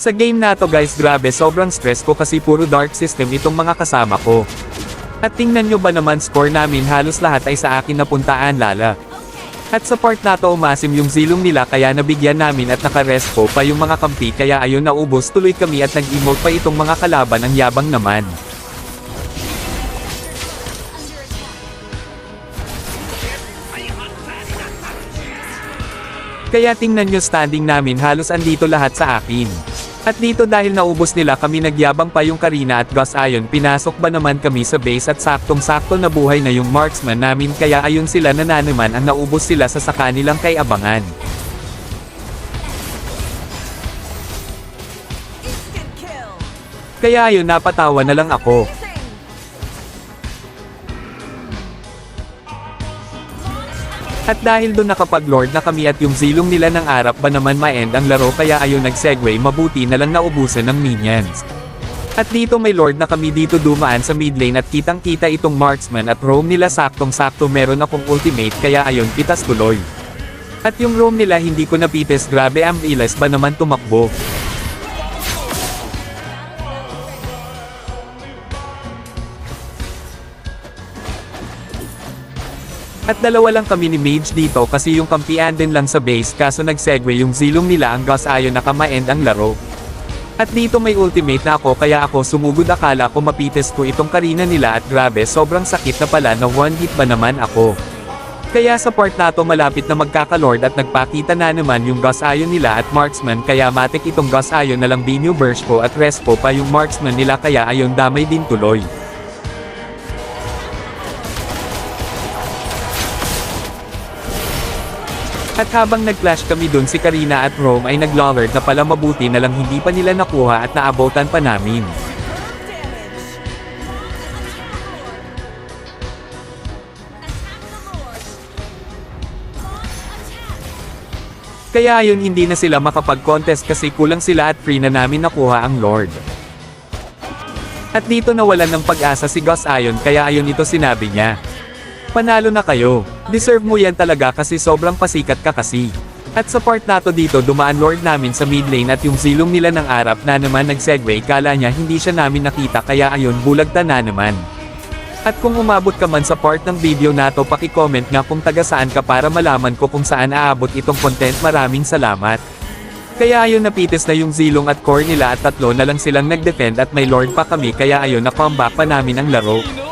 Sa game na to guys, grabe sobrang stress ko kasi puro dark system itong mga kasama ko. At tingnan nyo ba naman score namin, halos lahat ay sa akin napuntaan lala. At sa part na to umasim yung zilong nila kaya nabigyan namin at naka-respo pa yung mga kampi kaya ayun naubos tuloy kami at nag-emote pa itong mga kalaban, ang yabang naman. Kaya tingnan nyo standing namin, halos andito lahat sa akin. At dito dahil naubos nila kami, nagyabang pa yung Karina at Gus Ion, pinasok ba naman kami sa base at saktong-sakto na buhay na yung marksman namin kaya ayun sila naman ang naubos sila sa kanilang kay abangan. Kaya ayun, napatawa na lang ako. At dahil doon nakapag-lord na kami at yung zilong nila ng arap ba naman ma-end ang laro kaya ayun nag-segue, mabuti na lang naubusan ng minions. At dito may lord na kami dito dumaan sa mid lane at kitang kita itong marksman at roam nila saktong-sakto meron akong ultimate kaya ayun pitas tuloy. At yung roam nila hindi ko napites, grabe ang bilis ba naman tumakbo. At dalawa lang kami ni Mage dito kasi yung kampian din lang sa base kaso nag-segue yung zilong nila ang Gus Ion na ma-end ang laro. At dito may ultimate na ako kaya ako sumugod, akala ko mapites ko itong Karina nila at grabe sobrang sakit na pala na one hit ba naman ako. Kaya sa part na to malapit na magkakalord at nagpakita na naman yung Gus Ion nila at marksman kaya matik itong Gus Ion na lang binyo burst ko at respo pa yung marksman nila kaya ayun damay din tuloy. At habang nag-clash kami dun si Karina at Rome ay nag-lollard na pala, mabuti na lang hindi pa nila nakuha at naabotan pa namin. Kaya ayun hindi na sila makapag-contest kasi kulang sila at free na namin nakuha ang Lord. At dito nawalan ng pag-asa si Gus Ion kaya ayun ito sinabi niya. Panalo na kayo. Deserve mo yan talaga kasi sobrang pasikat ka kasi. At sa part na to dito dumaan lord namin sa mid lane at yung zilong nila ng arap na naman nag-segue, kala niya hindi siya namin nakita kaya ayun bulagta na naman. At kung umabot ka man sa part ng video na to, paki-comment nga kung taga saan ka para malaman ko kung saan aabot itong content, maraming salamat. Kaya ayun napitis na yung zilong at core nila at tatlo na lang silang nag-defend at may lord pa kami kaya ayun na comeback pa namin ang laro.